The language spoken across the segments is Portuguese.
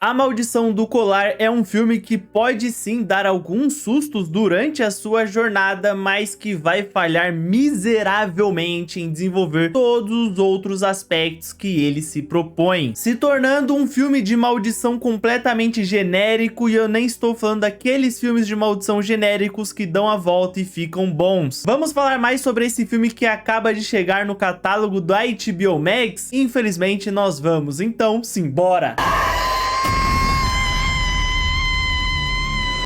A Maldição do Colar é um filme que pode sim dar alguns sustos durante a sua jornada, mas que vai falhar miseravelmente em desenvolver todos os outros aspectos que ele se propõe, se tornando um filme de maldição completamente genérico. E eu nem estou falando daqueles filmes de maldição genéricos que dão a volta e ficam bons. Vamos falar mais sobre esse filme que acaba de chegar no catálogo da HBO Max? Infelizmente nós vamos, então simbora!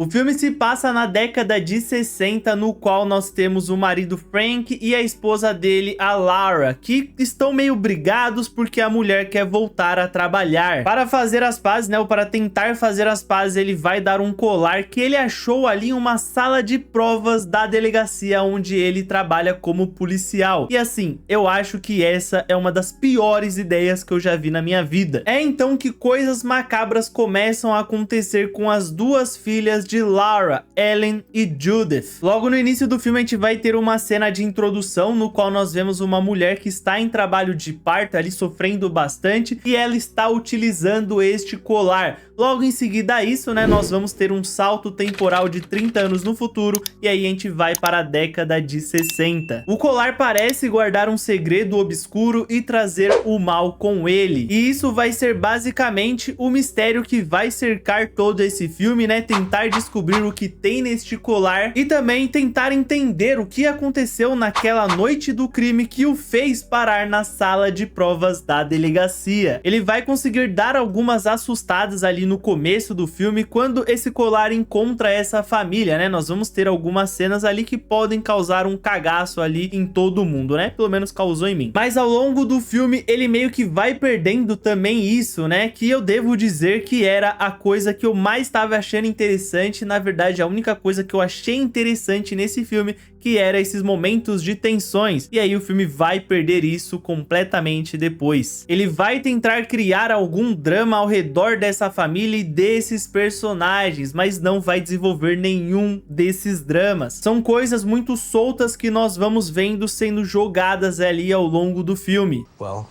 O filme se passa na década de 60, no qual nós temos o marido Frank e a esposa dele, a Lara, que estão meio brigados porque a mulher quer voltar a trabalhar. Para fazer as pazes, né, ou para tentar fazer as pazes, ele vai dar um colar que ele achou ali em uma sala de provas da delegacia onde ele trabalha como policial. E assim, eu acho que essa é uma das piores ideias que eu já vi na minha vida. É então que coisas macabras começam a acontecer com as duas filhas de Lara, Ellen e Judith. Logo no início do filme a gente vai ter uma cena de introdução no qual nós vemos uma mulher que está em trabalho de parto ali, sofrendo bastante, e ela está utilizando este colar. Logo em seguida a isso, né, nós vamos ter um salto temporal de 30 anos no futuro, e aí a gente vai para a década de 60. O colar parece guardar um segredo obscuro e trazer o mal com ele. E isso vai ser basicamente o mistério que vai cercar todo esse filme, né, tentar descobrir o que tem neste colar e também tentar entender o que aconteceu naquela noite do crime que o fez parar na sala de provas da delegacia. Ele vai conseguir dar algumas assustadas ali no começo do filme quando esse colar encontra essa família, né? Nós vamos ter algumas cenas ali que podem causar um cagaço ali em todo mundo, né? Pelo menos causou em mim. Mas ao longo do filme ele meio que vai perdendo também isso, né? Que eu devo dizer que era a coisa que eu mais estava achando interessante. Na verdade, a única coisa que eu achei interessante nesse filme, que era esses momentos de tensões. E aí o filme vai perder isso completamente depois. Ele vai tentar criar algum drama ao redor dessa família e desses personagens, mas não vai desenvolver nenhum desses dramas. São coisas muito soltas que nós vamos vendo sendo jogadas ali ao longo do filme. Well,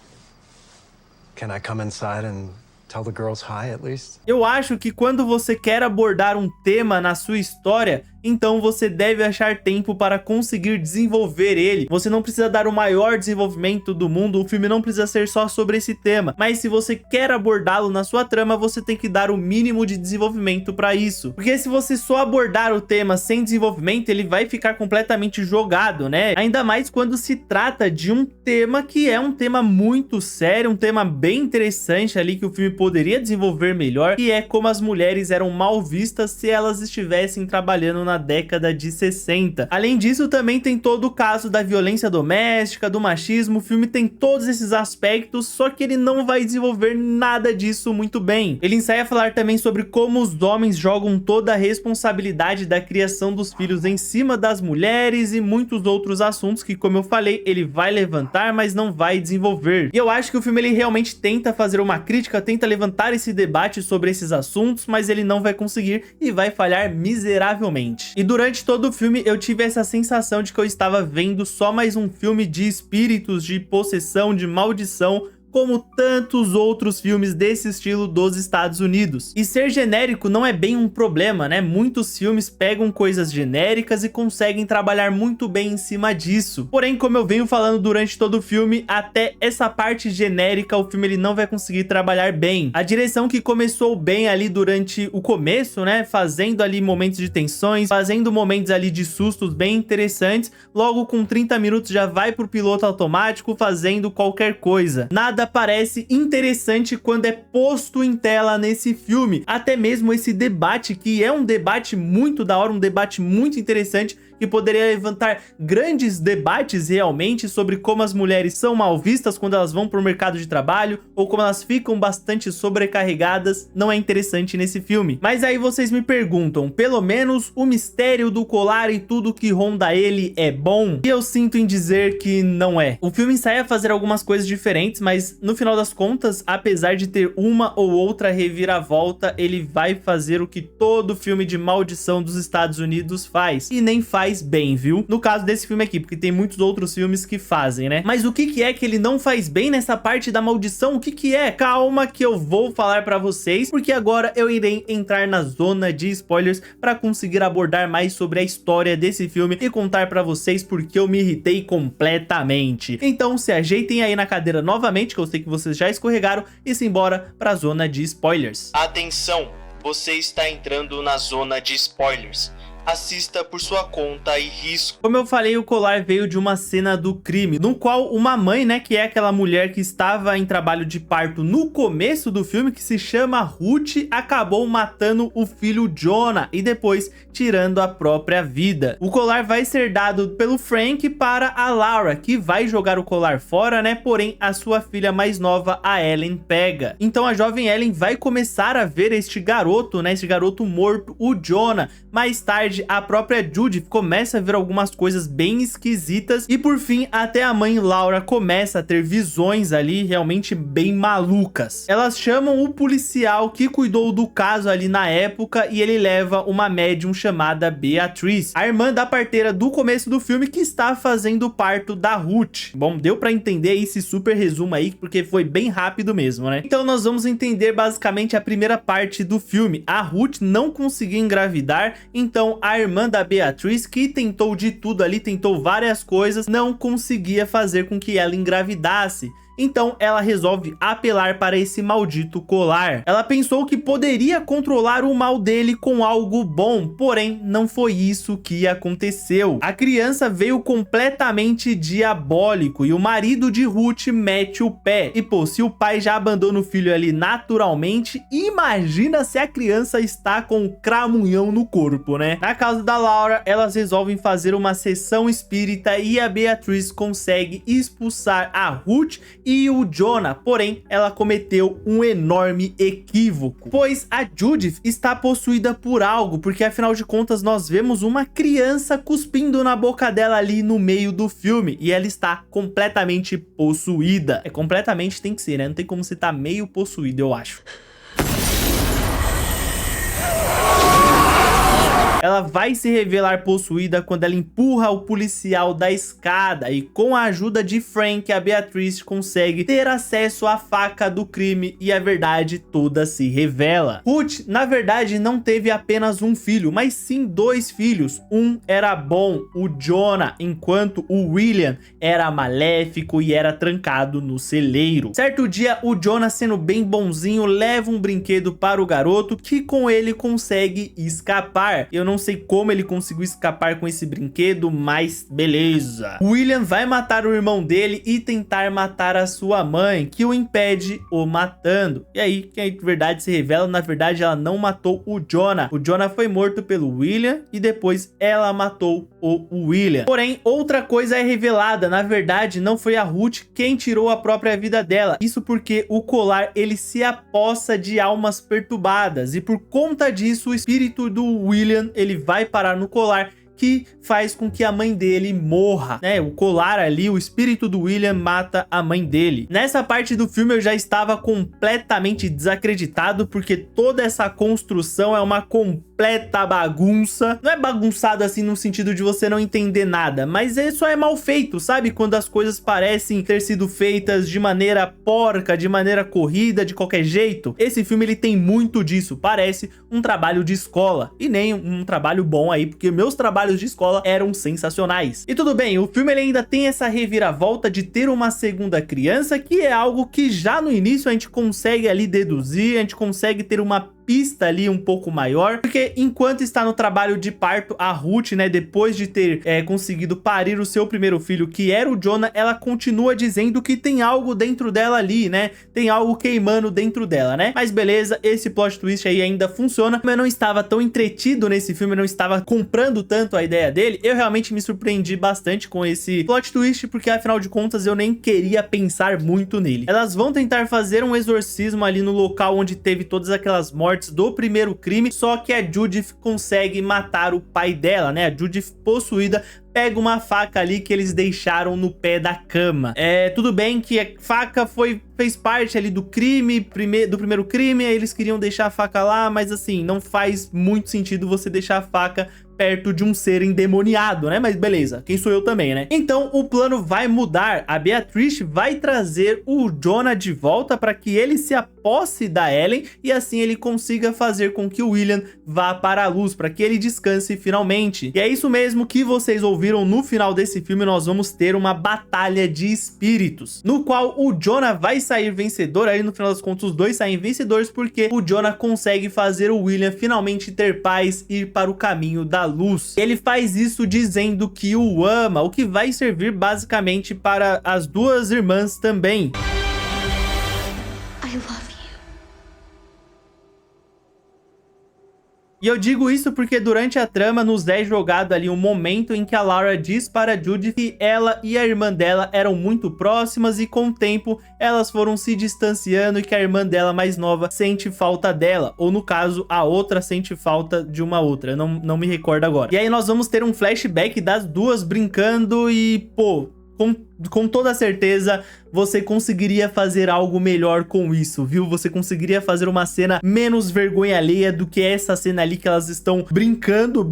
can I come inside and tell the girls hi at least? Eu acho que quando você quer abordar um tema na sua história, então você deve achar tempo para conseguir desenvolver ele. Você não precisa dar o maior desenvolvimento do mundo, o filme não precisa ser só sobre esse tema, mas se você quer abordá-lo na sua trama, você tem que dar o mínimo de desenvolvimento para isso. Porque se você só abordar o tema sem desenvolvimento, ele vai ficar completamente jogado, né? Ainda mais quando se trata de um tema que é um tema muito sério, um tema bem interessante ali que o filme poderia desenvolver melhor, que é como as mulheres eram mal vistas se elas estivessem trabalhando na década de 60. Além disso, também tem todo o caso da violência doméstica, do machismo. O filme tem todos esses aspectos, só que ele não vai desenvolver nada disso muito bem. Ele ensaia a falar também sobre como os homens jogam toda a responsabilidade da criação dos filhos em cima das mulheres e muitos outros assuntos que, como eu falei, ele vai levantar, mas não vai desenvolver. E eu acho que o filme ele realmente tenta fazer uma crítica, tenta levantar esse debate sobre esses assuntos, mas ele não vai conseguir e vai falhar miseravelmente. E durante todo o filme eu tive essa sensação de que eu estava vendo só mais um filme de espíritos, de possessão, de maldição, como tantos outros filmes desse estilo dos Estados Unidos. E ser genérico não é bem um problema, né? Muitos filmes pegam coisas genéricas e conseguem trabalhar muito bem em cima disso. Porém, como eu venho falando durante todo o filme, até essa parte genérica o filme ele não vai conseguir trabalhar bem. A direção que começou bem ali durante o começo, né? Fazendo ali momentos de tensões, fazendo momentos ali de sustos bem interessantes, logo com 30 minutos já vai pro piloto automático fazendo qualquer coisa. Nada parece interessante quando é posto em tela nesse filme. Até mesmo esse debate, que é um debate muito da hora, um debate muito interessante, que poderia levantar grandes debates realmente sobre como as mulheres são mal vistas quando elas vão para o mercado de trabalho, ou como elas ficam bastante sobrecarregadas, não é interessante nesse filme. Mas aí vocês me perguntam, pelo menos o mistério do colar e tudo que ronda ele é bom? E eu sinto em dizer que não é. O filme ensaia fazer algumas coisas diferentes, mas no final das contas, apesar de ter uma ou outra reviravolta, ele vai fazer o que todo filme de maldição dos Estados Unidos faz, e nem faz faz bem, viu? No caso desse filme aqui, porque tem muitos outros filmes que fazem, né? Mas o que é que ele não faz bem nessa parte da maldição? O que é? Calma que eu vou falar pra vocês, porque agora eu irei entrar na zona de spoilers pra conseguir abordar mais sobre a história desse filme e contar pra vocês porque eu me irritei completamente. Então se ajeitem aí na cadeira novamente, que eu sei que vocês já escorregaram, e simbora pra zona de spoilers. Atenção, você está entrando na zona de spoilers. Assista por sua conta e risco. Como eu falei, o colar veio de uma cena do crime, no qual uma mãe, né, que é aquela mulher que estava em trabalho de parto no começo do filme, que se chama Ruth, acabou matando o filho Jonah e depois tirando a própria vida. O colar vai ser dado pelo Frank para a Laura, que vai jogar o colar fora, né, porém a sua filha mais nova, a Ellen, pega. Então a jovem Ellen vai começar a ver este garoto, né, este garoto morto, o Jonah. Mais tarde, a própria Judith começa a ver algumas coisas bem esquisitas e por fim até a mãe Laura começa a ter visões ali realmente bem malucas. Elas chamam o policial que cuidou do caso ali na época e ele leva uma médium chamada Beatriz, a irmã da parteira do começo do filme que está fazendo o parto da Ruth. Bom, deu pra entender esse super resumo aí porque foi bem rápido mesmo, né? Então nós vamos entender basicamente a primeira parte do filme. A Ruth não conseguiu engravidar, então a irmã da Beatriz, que tentou de tudo ali, tentou várias coisas, não conseguia fazer com que ela engravidasse. Então ela resolve apelar para esse maldito colar. Ela pensou que poderia controlar o mal dele com algo bom, porém não foi isso que aconteceu. A criança veio completamente diabólico e o marido de Ruth mete o pé. E pô, se o pai já abandona o filho ali naturalmente, imagina se a criança está com o cramunhão no corpo, né? Na casa da Laura, elas resolvem fazer uma sessão espírita e a Beatriz consegue expulsar a Ruth e o Jonah, porém ela cometeu um enorme equívoco, pois a Judith está possuída por algo, porque afinal de contas nós vemos uma criança cuspindo na boca dela ali no meio do filme e ela está completamente possuída. É completamente, tem que ser, né? Não tem como você tá meio possuído, eu acho. Ela vai se revelar possuída quando ela empurra o policial da escada e com a ajuda de Frank, a Beatriz consegue ter acesso à faca do crime e a verdade toda se revela. Ruth, na verdade, não teve apenas um filho, mas sim 2 filhos. Um era bom, o Jonah, enquanto o William era maléfico e era trancado no celeiro. Certo dia, o Jonah, sendo bem bonzinho, leva um brinquedo para o garoto que com ele consegue escapar. Eu não sei como ele conseguiu escapar com esse brinquedo, mas beleza. William vai matar o irmão dele e tentar matar a sua mãe, que o impede o matando. E aí, que a verdade se revela, na verdade ela não matou o Jonah. O Jonah foi morto pelo William e depois ela matou o William. Porém, outra coisa é revelada, na verdade não foi a Ruth quem tirou a própria vida dela. Isso porque o colar, ele se apossa de almas perturbadas e por conta disso o espírito do William, ele vai parar no colar, que faz com que a mãe dele morra, né? O colar ali, o espírito do William mata a mãe dele. Nessa parte do filme eu já estava completamente desacreditado, porque toda essa construção é uma completa bagunça. Não é bagunçado assim no sentido de você não entender nada, mas isso é mal feito, sabe? Quando as coisas parecem ter sido feitas de maneira porca, de maneira corrida, de qualquer jeito. Esse filme ele tem muito disso, parece um trabalho de escola, e nem um trabalho bom aí, porque meus trabalhos de escola eram sensacionais. E tudo bem, o filme ele ainda tem essa reviravolta de ter uma segunda criança, que é algo que já no início a gente consegue ali deduzir, a gente consegue ter uma pista ali um pouco maior, porque enquanto está no trabalho de parto, a Ruth, né, depois de ter conseguido parir o seu primeiro filho, que era o Jonah, ela continua dizendo que tem algo dentro dela ali, né, tem algo queimando dentro dela, né, mas beleza, esse plot twist aí ainda funciona. Como eu não estava tão entretido nesse filme, eu não estava comprando tanto a ideia dele, eu realmente me surpreendi bastante com esse plot twist, porque afinal de contas eu nem queria pensar muito nele. Elas vão tentar fazer um exorcismo ali no local onde teve todas aquelas mortes do primeiro crime, só que a Judith consegue matar o pai dela, né? A Judith possuída pega uma faca ali que eles deixaram no pé da cama. Tudo bem que a faca fez parte ali do crime, do primeiro crime, aí eles queriam deixar a faca lá, mas assim, não faz muito sentido você deixar a faca perto de um ser endemoniado, né? Mas beleza, quem sou eu também, né? Então o plano vai mudar, a Beatrice vai trazer o Jonah de volta para que ele se aposse da Ellen e assim ele consiga fazer com que o William vá para a luz, para que ele descanse finalmente. E é isso mesmo que vocês ouviram. No final desse filme nós vamos ter uma batalha de espíritos, no qual o Jonah vai sair vencedor. Aí no final das contas os dois saem vencedores porque o Jonah consegue fazer o William finalmente ter paz e ir para o caminho da luz. Ele faz isso dizendo que o ama, o que vai servir basicamente para as duas irmãs também. I love you. E eu digo isso porque durante a trama nos é jogado ali um momento em que a Laura diz para Judith que ela e a irmã dela eram muito próximas e com o tempo elas foram se distanciando e que a irmã dela mais nova sente falta dela, ou no caso a outra sente falta de uma outra, não me recordo agora. E aí nós vamos ter um flashback das duas brincando e pô, com toda certeza você conseguiria fazer algo melhor com isso, viu? Você conseguiria fazer uma cena menos vergonha alheia do que essa cena ali que elas estão brincando,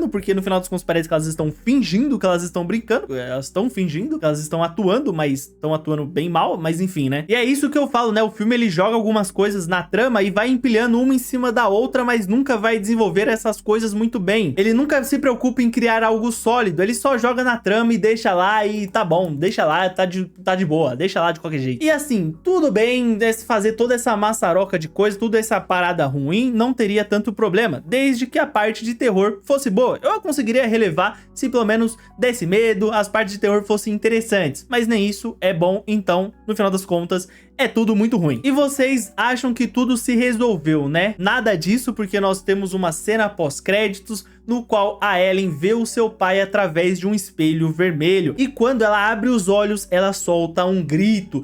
porque no final dos contos parece que elas estão fingindo que elas estão brincando. Elas estão fingindo que elas estão atuando, mas estão atuando bem mal, mas enfim, né? E é isso que eu falo, né? O filme ele joga algumas coisas na trama e vai empilhando uma em cima da outra, mas nunca vai desenvolver essas coisas muito bem. Ele nunca se preocupa em criar algo sólido, ele só joga na trama e deixa lá e tá bom, deixa lá, tá de boa, deixa lá de qualquer jeito. E assim, tudo bem, fazer toda essa maçaroca de coisa, toda essa parada ruim, não teria tanto problema, desde que a parte de terror fosse boa. Eu conseguiria relevar se pelo menos desse medo, as partes de terror fossem interessantes, mas nem isso é bom, então, no final das contas, é tudo muito ruim. E vocês acham que tudo se resolveu, né? Nada disso, porque nós temos uma cena pós-créditos no qual a Ellen vê o seu pai através de um espelho vermelho. E quando ela abre os olhos, ela solta um grito.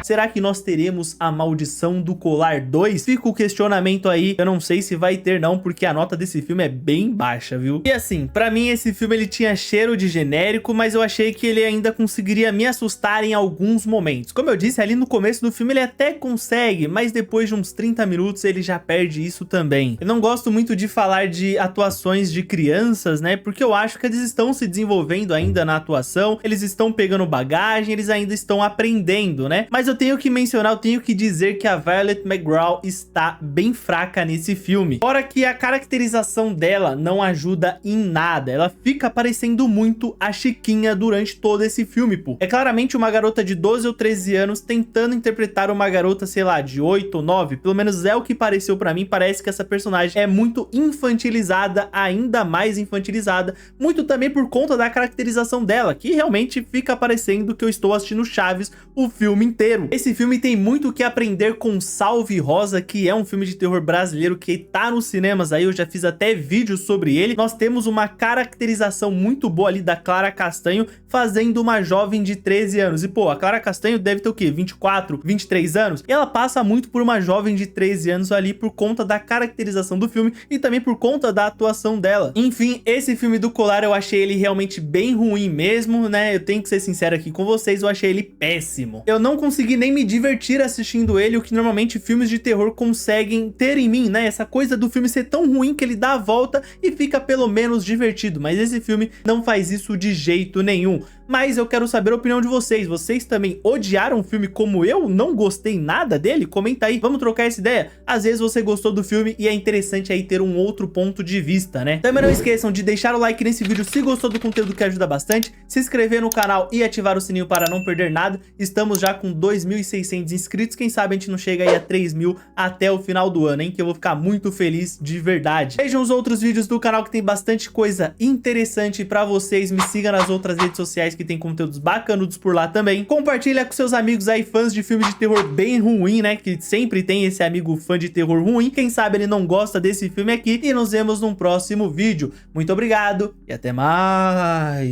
Será que nós teremos a Maldição do Colar 2? Fica o questionamento aí, eu não sei se vai ter não, porque a nota desse filme é bem baixa, viu? E assim, pra mim esse filme ele tinha cheiro de genérico, mas eu achei que ele ainda conseguiria me assustar em alguns momentos. Como eu disse, ali no começo do filme ele até consegue, mas depois de uns 30 minutos ele já perde isso também. Eu não gosto muito de falar de atuações de crianças, né? Porque eu acho que eles estão se desenvolvendo ainda na atuação, eles estão pegando bagagem, eles ainda estão aprendendo, né? Mas eu tenho que mencionar, eu tenho que dizer que a Violet McGraw está bem fraca nesse filme. Fora que a caracterização dela não ajuda em nada. Ela fica parecendo muito a Chiquinha durante todo esse filme, pô. É claramente uma garota de 12 ou 13 anos tentando interpretar uma garota, sei lá, de 8 ou 9. Pelo menos é o que pareceu pra mim. Parece que essa personagem é muito infantilizada, ainda mais infantilizada. Muito também por conta da caracterização dela, que realmente fica parecendo que eu estou assistindo Chaves o filme inteiro. Esse filme tem muito o que aprender com Salve Rosa, que é um filme de terror brasileiro que tá nos cinemas aí, eu já fiz até vídeo sobre ele. Nós temos uma caracterização muito boa ali da Clara Castanho fazendo uma jovem de 13 anos. E pô, a Clara Castanho deve ter o quê? 24, 23 anos? E ela passa muito por uma jovem de 13 anos ali por conta da caracterização do filme e também por conta da atuação dela. Enfim, esse filme do Colar eu achei ele realmente bem ruim mesmo, né? Eu tenho que ser sincero aqui com vocês, eu achei ele péssimo. Eu não consegui nem me divertir assistindo ele, o que normalmente filmes de terror conseguem ter em mim, né? Essa coisa do filme ser tão ruim que ele dá a volta e fica pelo menos divertido, mas esse filme não faz isso de jeito nenhum. Mas eu quero saber a opinião de vocês. Vocês também odiaram o filme como eu? Não gostei nada dele? Comenta aí, vamos trocar essa ideia. Às vezes você gostou do filme e é interessante aí ter um outro ponto de vista, né? Também não esqueçam de deixar o like nesse vídeo se gostou do conteúdo, que ajuda bastante, se inscrever no canal e ativar o sininho para não perder nada. Estamos já com 2.600 inscritos, quem sabe a gente não chega aí a 3.000 até o final do ano, hein? Que eu vou ficar muito feliz de verdade. Vejam os outros vídeos do canal que tem bastante coisa interessante pra vocês. Me siga nas outras redes sociais que tem conteúdos bacanudos por lá também. Compartilha com seus amigos aí, fãs de filmes de terror bem ruim, né? Que sempre tem esse amigo fã de terror ruim. Quem sabe ele não gosta desse filme aqui. E nos vemos num próximo vídeo. Muito obrigado e até mais!